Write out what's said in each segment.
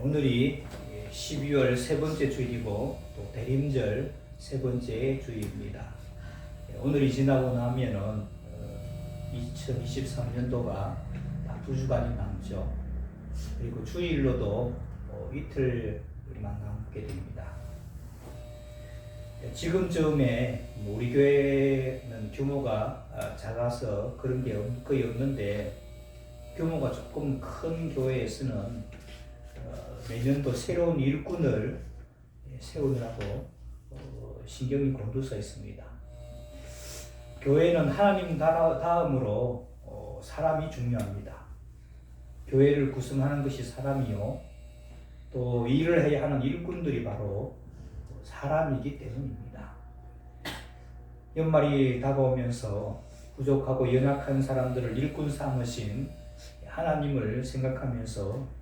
오늘이 12월 세 번째 주일이고 또 대림절 세 번째 주일입니다. 오늘이 지나고 나면은 2023년도가 딱 2주간이 남죠. 그리고 주일로도 이틀만 남게 됩니다. 지금쯤에 우리 교회는 규모가 작아서 그런 게 거의 없는데, 규모가 조금 큰 교회에서는 매년도 새로운 일꾼을 세우느라고 신경이 곤두서 있습니다. 교회는 하나님 다음으로 사람이 중요합니다. 교회를 구성하는 것이 사람이요, 또 일을 해야 하는 일꾼들이 바로 사람이기 때문입니다. 연말이 다가오면서 부족하고 연약한 사람들을 일꾼 삼으신 하나님을 생각하면서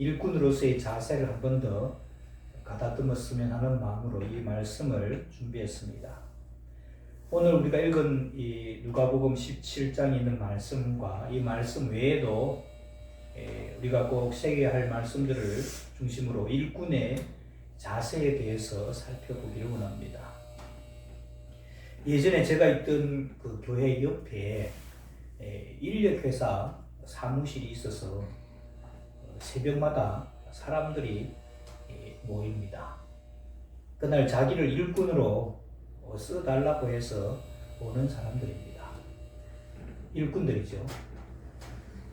일꾼으로서의 자세를 한 번 더 가다듬었으면 하는 마음으로 이 말씀을 준비했습니다. 오늘 우리가 읽은 이 누가복음 17장에 있는 말씀과 이 말씀 외에도 우리가 꼭 새겨야 할 말씀들을 중심으로 일꾼의 자세에 대해서 살펴보기를 원합니다. 예전에 제가 있던 그 교회 옆에 인력회사 사무실이 있어서 새벽마다 사람들이 모입니다. 그날 자기를 일꾼으로 써달라고 해서 오는 사람들입니다. 일꾼들이죠.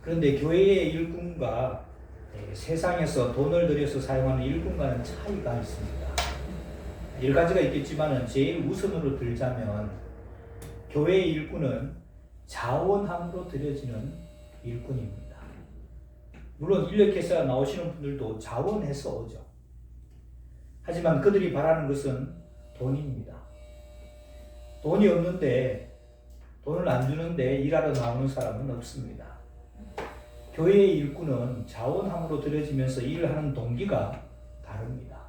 그런데 교회의 일꾼과 세상에서 돈을 들여서 사용하는 일꾼과는 차이가 있습니다. 여러 가지가 있겠지만 제일 우선으로 들자면, 교회의 일꾼은 자원함으로 드려지는 일꾼입니다. 물론 인력회사 나오시는 분들도 자원해서 오죠. 하지만 그들이 바라는 것은 돈입니다. 돈이 없는데, 돈을 안 주는데 일하러 나오는 사람은 없습니다. 교회의 일꾼은 자원함으로 드려지면서 일을 하는 동기가 다릅니다.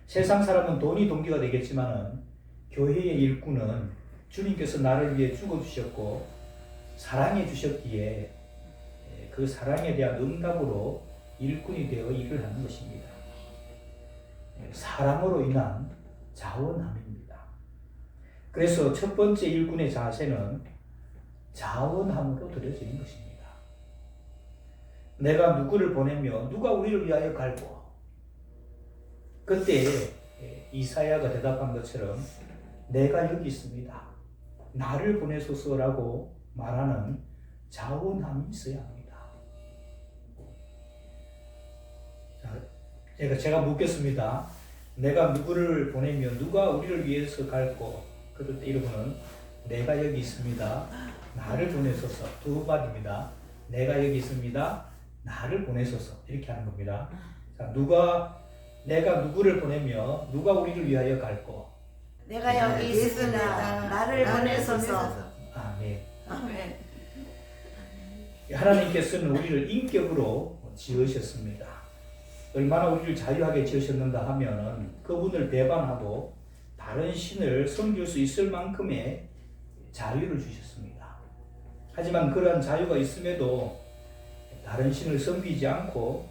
세상 사람은 돈이 동기가 되겠지만 교회의 일꾼은 주님께서 나를 위해 죽어주셨고 사랑해 주셨기에 그 사랑에 대한 응답으로 일꾼이 되어 일을 하는 것입니다. 사랑으로 인한 자원함입니다. 그래서 첫 번째 일꾼의 자세는 자원함으로 드려지는 것입니다. 내가 누구를 보내며 누가 우리를 위하여 갈고, 그때 이사야가 대답한 것처럼 내가 여기 있습니다, 나를 보내소서라고 말하는 자원함이 있어야 합니다. 제가 묻겠습니다. 내가 누구를 보내며 누가 우리를 위해서 갈고, 그럴 때 이러면 내가 여기 있습니다, 나를 보내소서. 두 마디입니다. 내가 여기 있습니다, 나를 보내소서. 이렇게 하는 겁니다. 자, 내가 누구를 보내며 누가 우리를 위하여 갈고, 내가 여기 있습니다, 나를 보내소서. 아멘. 아멘. 하나님께서는 우리를 인격으로 지으셨습니다. 얼마나 우리를 자유하게 지으셨는가 하면 그분을 배반하고 다른 신을 섬길 수 있을 만큼의 자유를 주셨습니다. 하지만 그러한 자유가 있음에도 다른 신을 섬기지 않고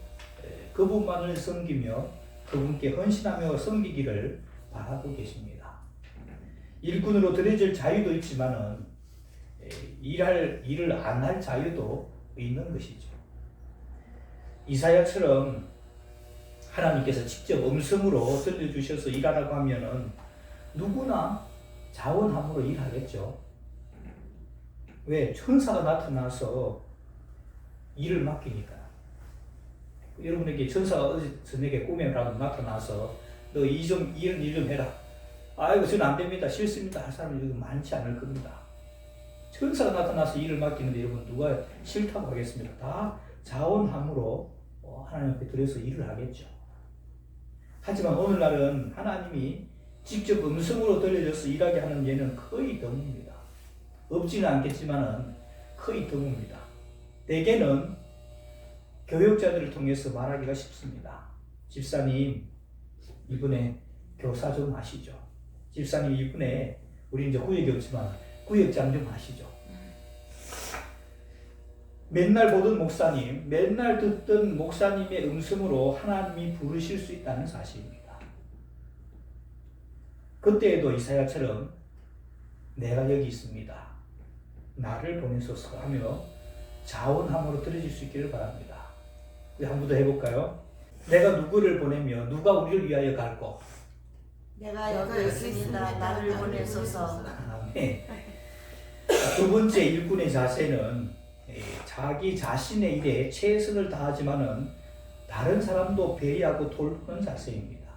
그분만을 섬기며 그분께 헌신하며 섬기기를 바라고 계십니다. 일꾼으로 드려질 자유도 있지만은 일을 안 할 자유도 있는 것이죠. 이사야처럼 하나님께서 직접 음성으로 들려주셔서 일하라고 하면은 누구나 자원함으로 일하겠죠. 왜? 천사가 나타나서 일을 맡기니까. 여러분에게 천사가 어제 저녁에 꿈에 나타나서 너 이런 일 좀 해라. 아이고 저는 안 됩니다, 싫습니다 할 사람이 많지 않을 겁니다. 천사가 나타나서 일을 맡기는데 여러분 누가 싫다고 하겠습니까? 다 자원함으로 하나님 앞에 들여서 일을 하겠죠. 하지만 오늘날은 하나님이 직접 음성으로 들려줘서 일하게 하는 예는 거의 드뭅니다. 없지는 않겠지만 거의 드뭅니다. 대개는 교육자들을 통해서 말하기가 쉽습니다. 집사님, 이번에 교사 좀 하시죠. 집사님, 이번에 우리 이제 구역이 없지만 구역장 좀 하시죠. 맨날 보던 목사님, 맨날 듣던 목사님의 음성으로 하나님이 부르실 수 있다는 사실입니다. 그때에도 이사야처럼 내가 여기 있습니다. 나를 보내소서 하며 자원함으로 들어질 수 있기를 바랍니다. 우리 한 번 더 해볼까요? 내가 누구를 보내며 누가 우리를 위하여 갈고? 내가 여기 있습니다. 나를 보내소서. 네. 두 번째 일꾼의 자세는 자기 자신의 일에 최선을 다하지만은 다른 사람도 배려하고 돌보는 자세입니다.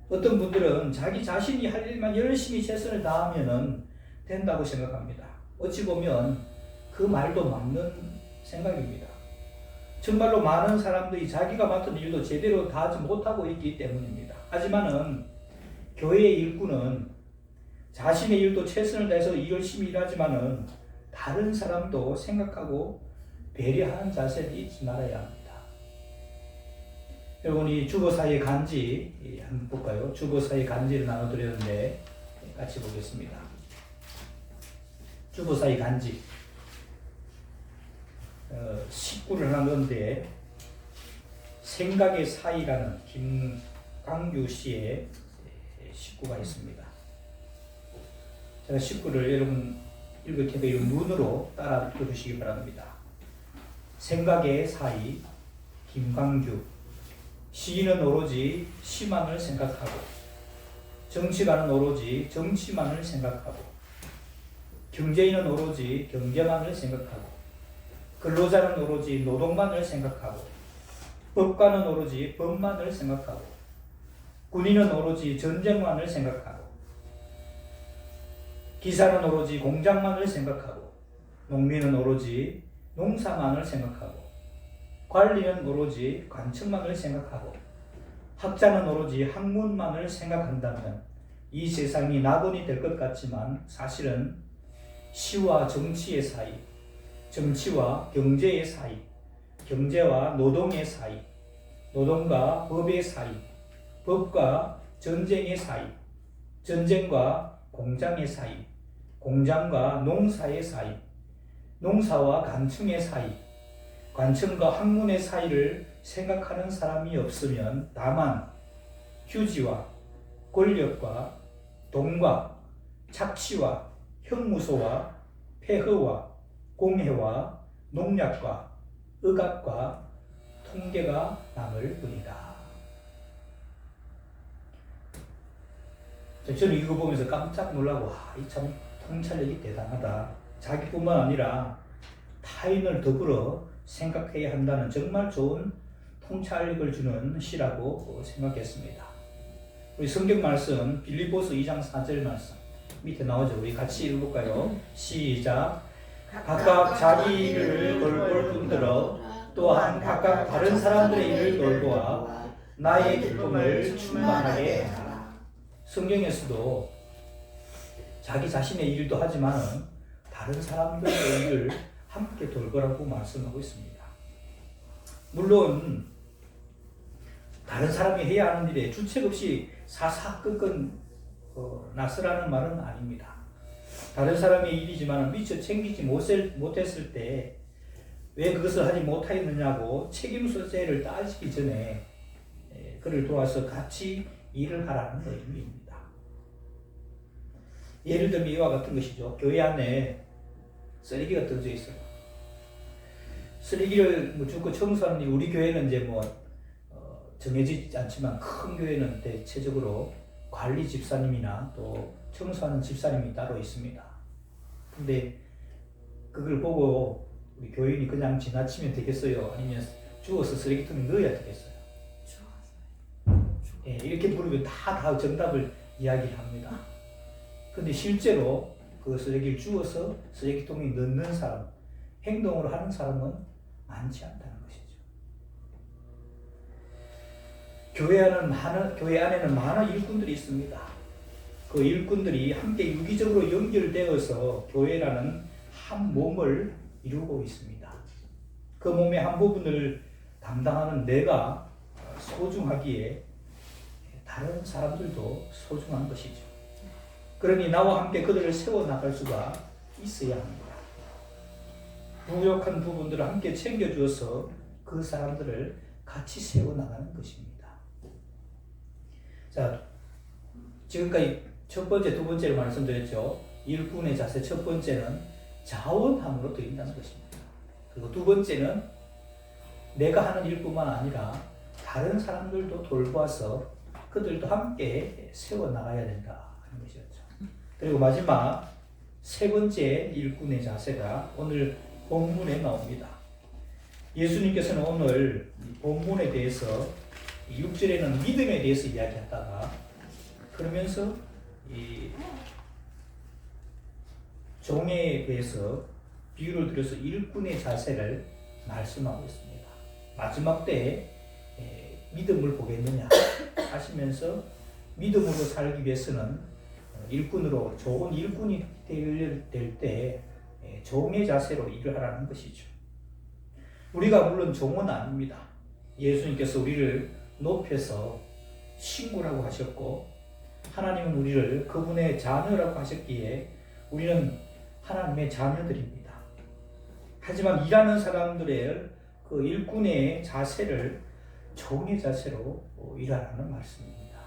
어떤 분들은 자기 자신이 할 일만 열심히 최선을 다하면은 된다고 생각합니다. 어찌 보면 그 말도 맞는 생각입니다. 정말로 많은 사람들이 자기가 맡은 일도 제대로 다하지 못하고 있기 때문입니다. 하지만은 교회의 일꾼은 자신의 일도 최선을 다해서 열심히 일하지만은 다른 사람도 생각하고 배려하는 자세를 잊지 말아야 합니다. 여러분, 이 주보사의 간지 한번 볼까요? 주보사의 간지를 나눠드렸는데 같이 보겠습니다. 주보사의 간지 19를 하나 넣었는데 생각의 사이라는 김광규 씨의 19가 있습니다. 제가 19를 여러분 읽을 텐데 눈으로 따라 읽어주시기 바랍니다. 생각의 사이 김광규. 시인은 오로지 시만을 생각하고 정치가는 오로지 정치만을 생각하고 경제인은 오로지 경제만을 생각하고 근로자는 오로지 노동만을 생각하고 법관은 오로지 법만을 생각하고 군인은 오로지 전쟁만을 생각하고 기사는 오로지 공장만을 생각하고 농민은 오로지 농사만을 생각하고 관리는 오로지 관청만을 생각하고 학자는 오로지 학문만을 생각한다면 이 세상이 낙원이 될 것 같지만 사실은 시와 정치의 사이, 정치와 경제의 사이, 경제와 노동의 사이, 노동과 법의 사이, 법과 전쟁의 사이, 전쟁과 공장의 사이, 공장과 농사의 사이, 농사와 관청의 사이, 관청과 학문의 사이를 생각하는 사람이 없으면 다만 휴지와 권력과 돈과 착취와 형무소와 폐허와 공해와 농약과 의학과 통계가 남을 뿐이다. 저는 이거 보면서 깜짝 놀라고 이 참 통찰력이 대단하다. 자기뿐만 아니라 타인을 더불어 생각해야 한다는 정말 좋은 통찰력을 주는 시라고 생각했습니다. 우리 성경 말씀 빌립보서 2장 4절 말씀 밑에 나오죠. 우리 같이 읽어볼까요? 시작. 각각 자기 일을 돌볼 뿐더러 또한 각각 다른 사람들의 일을 돌보아 나의 기쁨을 충만하게 하라. 성경에서도 자기 자신의 일도 하지만 다른 사람들의 일을 함께 돌보라고 말씀하고 있습니다. 물론 다른 사람이 해야 하는 일에 주책 없이 사사건건 나서라는 말은 아닙니다. 다른 사람의 일이지만 미처 챙기지 못했을 때 왜 그것을 하지 못하였느냐고 책임 소재를 따지기 전에 그를 도와서 같이 일을 하라는 의미입니다. 예를 들면 이와 같은 것이죠. 교회 안에 쓰레기가 떨어져 있어요. 쓰레기를 줍고 청소하는 일, 우리 교회는 이제 정해지지 않지만 큰 교회는 대체적으로 관리 집사님이나 또 청소하는 집사님이 따로 있습니다. 근데 그걸 보고 우리 교인이 그냥 지나치면 되겠어요? 아니면 주워서 쓰레기통에 넣어야 되겠어요? 예, 이렇게 물으면 다 정답을 이야기합니다. 근데 실제로 그 쓰레기를 주워서 쓰레기통에 넣는 사람, 행동으로 하는 사람은 많지 않다는 것이죠. 교회 안에는 많은 일꾼들이 있습니다. 그 일꾼들이 함께 유기적으로 연결되어서 교회라는 한 몸을 이루고 있습니다. 그 몸의 한 부분을 담당하는 내가 소중하기에 다른 사람들도 소중한 것이죠. 그러니 나와 함께 그들을 세워나갈 수가 있어야 합니다. 부족한 부분들을 함께 챙겨주어서 그 사람들을 같이 세워나가는 것입니다. 자, 지금까지 첫 번째, 두 번째로 말씀드렸죠. 일꾼의 자세 첫 번째는 자원함으로 드린다는 것입니다. 그리고 두 번째는 내가 하는 일뿐만 아니라 다른 사람들도 돌보아서 그들도 함께 세워나가야 된다 하는 것이었죠. 그리고 마지막 세 번째 일꾼의 자세가 오늘 본문에 나옵니다. 예수님께서는 오늘 본문에 대해서 6절에는 믿음에 대해서 이야기하다가 그러면서 이 종에 대해서 비유를 들여서 일꾼의 자세를 말씀하고 있습니다. 마지막 때에 믿음을 보겠느냐 하시면서 믿음으로 살기 위해서는 일꾼으로 좋은 일꾼이 될 때 종의 자세로 일을 하라는 것이죠. 우리가 물론 종은 아닙니다. 예수님께서 우리를 높여서 친구라고 하셨고 하나님은 우리를 그분의 자녀라고 하셨기에 우리는 하나님의 자녀들입니다. 하지만 일하는 사람들의 그 일꾼의 자세를 종의 자세로 일하라는 말씀입니다.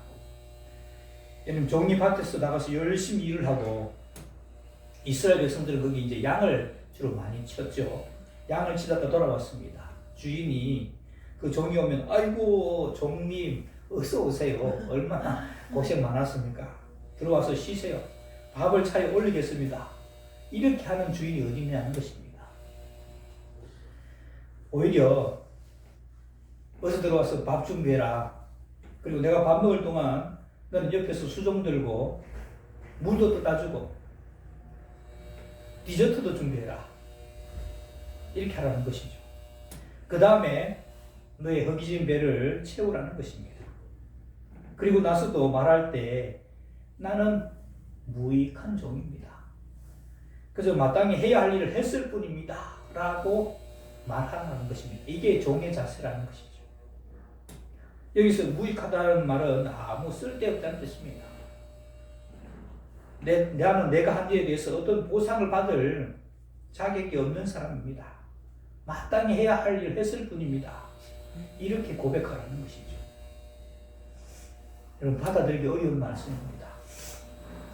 여러분, 종이 밭에서 나가서 열심히 일을 하고 이스라엘 백성들은 거기 이제 양을 주로 많이 치었죠. 양을 치다가 돌아왔습니다. 주인이 그 종이 오면 아이고 종님 어서 오세요. 얼마나 고생 많았습니까? 들어와서 쉬세요. 밥을 차에 올리겠습니다. 이렇게 하는 주인이 어디 있냐는 것입니다. 오히려 어서 들어와서 밥 준비해라. 그리고 내가 밥 먹을 동안 너는 옆에서 수종 들고 물도 떠다주고 디저트도 준비해라. 이렇게 하라는 것이죠. 그 다음에 너의 허기진 배를 채우라는 것입니다. 그리고 나서도 말할 때 나는 무익한 종입니다. 그저 마땅히 해야 할 일을 했을 뿐입니다. 라고 말하라는 것입니다. 이게 종의 자세라는 것이죠. 여기서 무익하다는 말은 아무 쓸데없다는 뜻입니다. 나는 내가 한 일에 대해서 어떤 보상을 받을 자격이 없는 사람입니다. 마땅히 해야 할 일을 했을 뿐입니다. 이렇게 고백하라는 것이죠. 여러분, 받아들이기 어려운 말씀입니다.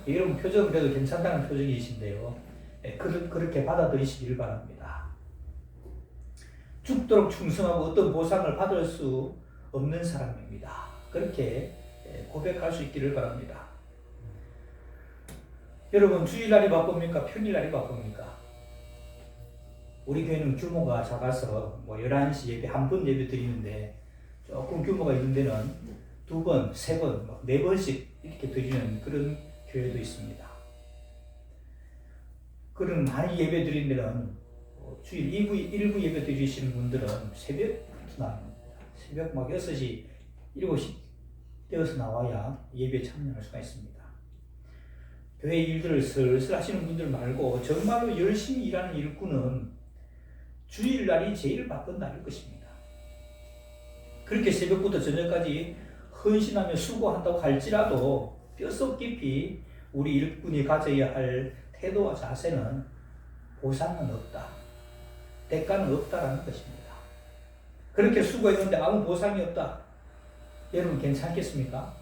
여러분 표정은 그래도 괜찮다는 표정이신데요. 그렇게 받아들이시길 바랍니다. 죽도록 충성하고 어떤 보상을 받을 수 없는 사람입니다. 그렇게 고백할 수 있기를 바랍니다. 여러분, 주일날이 바쁩니까? 평일날이 바쁩니까? 우리 교회는 규모가 작아서 11시 예배, 한 번 예배 드리는데 조금 규모가 있는 데는 2번, 3번, 4번씩 이렇게 드리는 그런 교회도 있습니다. 그런 많이 예배 드리는 데는 주일 1부 예배 드리시는 분들은 새벽부터 나옵니다. 새벽 6시, 7시 되어서 나와야 예배에 참여할 수가 있습니다. 교회 일들을 슬슬 하시는 분들 말고 정말로 열심히 일하는 일꾼은 주일날이 제일 바쁜 날일 것입니다. 그렇게 새벽부터 저녁까지 헌신하며 수고한다고 할지라도 뼛속 깊이 우리 일꾼이 가져야 할 태도와 자세는 보상은 없다. 대가는 없다라는 것입니다. 그렇게 수고했는데 아무 보상이 없다. 여러분 괜찮겠습니까?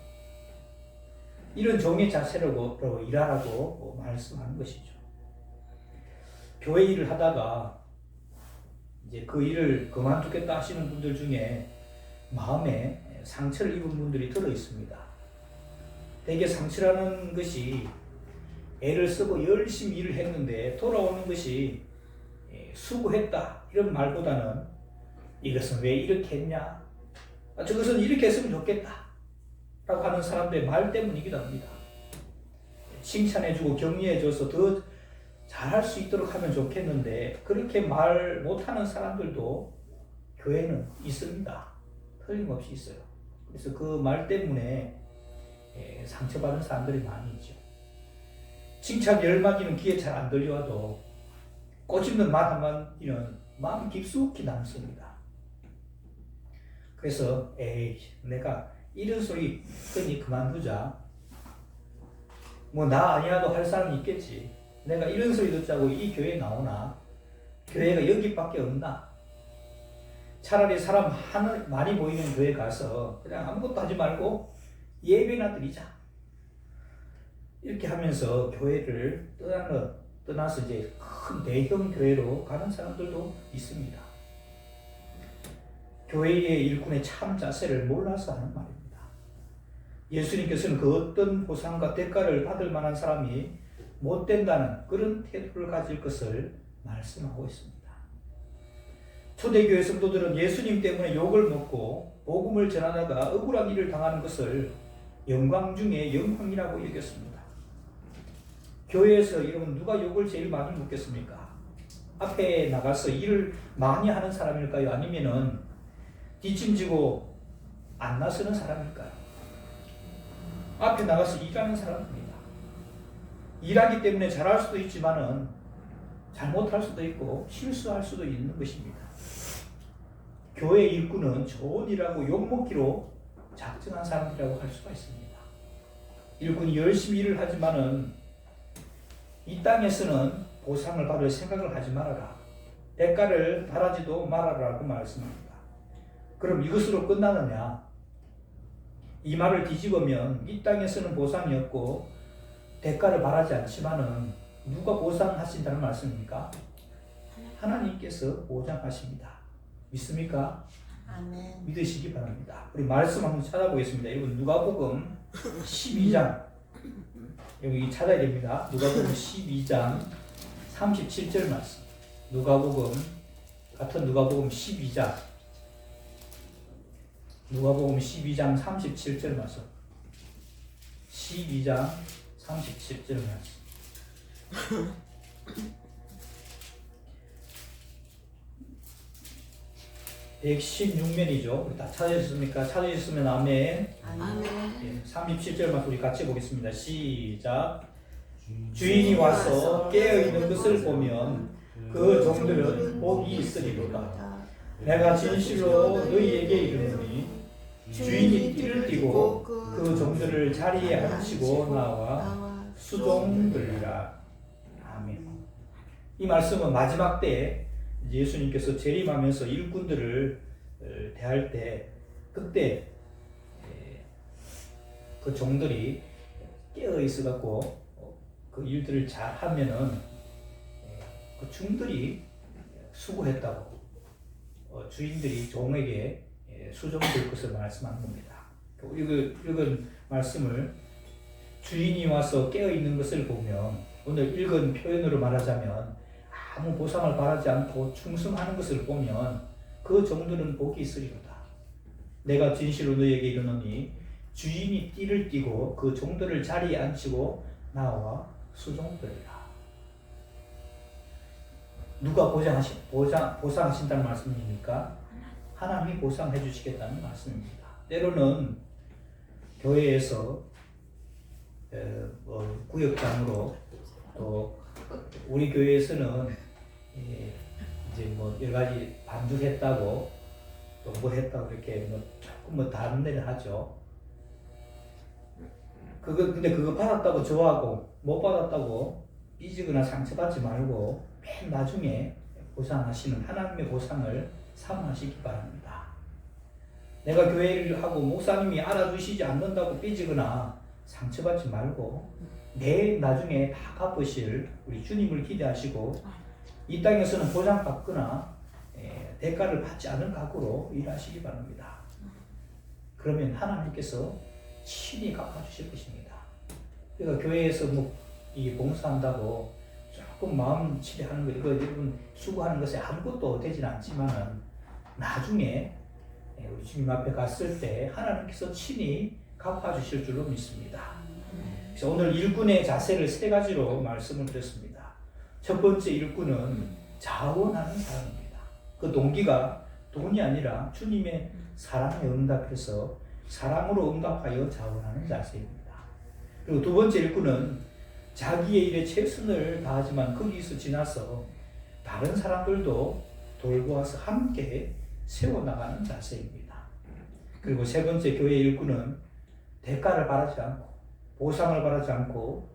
이런 종의 자세로 일하라고 말씀하는 것이죠. 교회 일을 하다가 이제 그 일을 그만두겠다 하시는 분들 중에 마음에 상처를 입은 분들이 들어 있습니다. 대개 상처라는 것이 애를 쓰고 열심히 일을 했는데 돌아오는 것이 수고했다 이런 말보다는 이것은 왜 이렇게 했냐, 저것은 이렇게 했으면 좋겠다 라고 하는 사람들의 말 때문이기도 합니다. 칭찬해주고 격려해줘서 더 잘할 수 있도록 하면 좋겠는데 그렇게 말 못하는 사람들도 교회는 있습니다. 틀림없이 있어요. 그래서 그 말 때문에 상처받은 사람들이 많이 있죠. 칭찬 10마디는 귀에 잘 안 들려와도 꼬집는 말 한마디는 마음 깊숙이 남습니다. 그래서 내가 이런 소리 끊니 그만두자. 나 아니라도 할 사람이 있겠지. 내가 이런 소리 듣자고 이 교회에 나오나. 교회가 여기밖에 없나? 차라리 사람 많이 모이는 교회 가서 그냥 아무것도 하지 말고 예배나 드리자. 이렇게 하면서 교회를 떠나서 이제 큰 대형 교회로 가는 사람들도 있습니다. 교회의 일꾼의 참 자세를 몰라서 하는 말입니다. 예수님께서는 그 어떤 보상과 대가를 받을 만한 사람이 못 된다는 그런 태도를 가질 것을 말씀하고 있습니다. 초대교회 성도들은 예수님 때문에 욕을 먹고 복음을 전하다가 억울한 일을 당하는 것을 영광 중에 영광이라고 여겼습니다. 교회에서 여러분 누가 욕을 제일 많이 먹겠습니까? 앞에 나가서 일을 많이 하는 사람일까요? 아니면은 뒷짐지고 안 나서는 사람일까요? 앞에 나가서 일하는 사람입니다. 일하기 때문에 잘할 수도 있지만은 잘못할 수도 있고 실수할 수도 있는 것입니다. 교회 일꾼은 좋은 일하고 욕먹기로 작정한 사람들이라고 할 수가 있습니다. 일꾼이 열심히 일을 하지만은 이 땅에서는 보상을 받을 생각을 하지 말아라. 대가를 바라지도 말아라고 말씀합니다. 그럼 이것으로 끝나느냐? 이 말을 뒤집으면 이 땅에서는 보상이 없고 대가를 바라지 않지만은 누가 보상하신다는 말씀입니까? 하나님께서 보장하십니다. 믿습니까? 아멘. 믿으시기 바랍니다. 우리 말씀 한번 찾아보겠습니다. 여러분 누가복음 12장 여기 찾아야 됩니다. 누가복음 12장 37절 말씀. 같은 누가복음 12장 37절 말씀. 12장 37절 말씀. (116면이죠) 우리 다 찾으셨습니까? 찾으셨으면 아멘. 아멘. 37절 말씀 우리 같이 보겠습니다. 시작. 주인이 와서 깨어있는 것을 보면 그 종들은 복이 있으리로다. 내가 진실로 너희에게 이르노니 주인이 띠를 띠고 그 종들을 자리에 앉히고 나와 수종들이라. 아멘. 이 말씀은 마지막 때에 예수님께서 재림하면서 일꾼들을 대할 때 그때 그 종들이 깨어 있어갖고 그 일들을 잘 하면은 그 종들이 수고했다고 주인들이 종에게 수종될 것을 말씀한 겁니다. 읽은 말씀을 주인이 와서 깨어 있는 것을 보면 오늘 읽은 표현으로 말하자면 아무 보상을 바라지 않고 충성하는 것을 보면 그 종들은 복이 있으리로다. 내가 진실로 너희에게 이르노니 주인이 띠를 띠고 그 종들을 자리에 앉히고 나와 수종들이라. 누가 보상하신다는 말씀입니까? 하나님이 보상해 주시겠다는 말씀입니다. 때로는 교회에서 구역장으로 또 우리 교회에서는 이제 뭐 여러 가지 반죽했다고 또 뭐 했다고 이렇게 조금 다른 데를 하죠. 근데 그거 받았다고 좋아하고 못 받았다고 삐지거나 상처받지 말고 맨 나중에 보상하시는 하나님의 보상을 사모하시기 바랍니다. 내가 교회를 하고 목사님이 알아주시지 않는다고 삐지거나 상처받지 말고 내일 나중에 다 갚으실 우리 주님을 기대하시고 이 땅에서는 보상받거나 대가를 받지 않은 각오로 일하시기 바랍니다. 그러면 하나님께서 친히 갚아주실 것입니다. 그러니까 교회에서 이 봉사한다고 조금 마음 치료하는 거 이거 여러분 수고하는 것에 아무것도 되지는 않지만 나중에 우리 주님 앞에 갔을 때 하나님께서 친히 갚아주실 줄로 믿습니다. 그래서 오늘 일꾼의 자세를 세 가지로 말씀을 드렸습니다. 첫 번째 일꾼은 자원하는 사람입니다. 그 동기가 돈이 아니라 주님의 사랑에 응답해서 사랑으로 응답하여 자원하는 자세입니다. 그리고 두 번째 일꾼은 자기의 일에 최선을 다하지만 거기서 지나서 다른 사람들도 돌보아서 함께 세워나가는 자세입니다. 그리고 세 번째 교회 일꾼은 대가를 바라지 않고 보상을 바라지 않고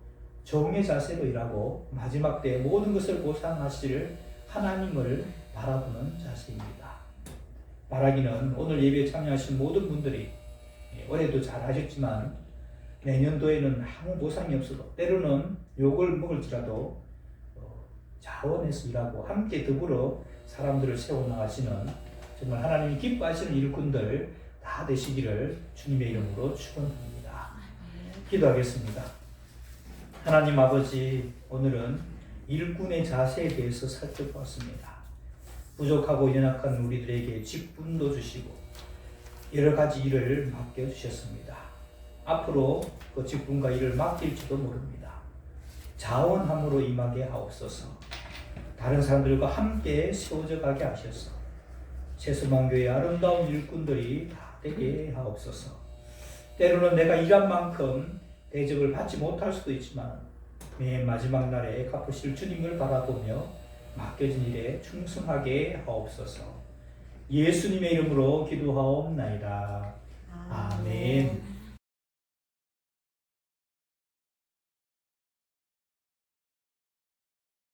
종의 자세로 일하고 마지막 때 모든 것을 보상하실 하나님을 바라보는 자세입니다. 바라기는 오늘 예배에 참여하신 모든 분들이 올해도 잘 하셨지만 내년도에는 아무 보상이 없어도 때로는 욕을 먹을지라도 자원해서 일하고 함께 더불어 사람들을 세워나가시는 정말 하나님이 기뻐하시는 일꾼들 다 되시기를 주님의 이름으로 축원합니다. 기도하겠습니다. 하나님 아버지, 오늘은 일꾼의 자세에 대해서 살펴보았습니다. 부족하고 연약한 우리들에게 직분도 주시고 여러 가지 일을 맡겨주셨습니다. 앞으로 그 직분과 일을 맡길지도 모릅니다. 자원함으로 임하게 하옵소서. 다른 사람들과 함께 세워져 가게 하셔서 세수만교의 아름다운 일꾼들이 다 되게 하옵소서. 때로는 내가 일한 만큼 대접을 받지 못할 수도 있지만 맨 마지막 날에 갚으실 주님을 바라보며 맡겨진 일에 충성하게 하옵소서. 예수님의 이름으로 기도하옵나이다. 아멘.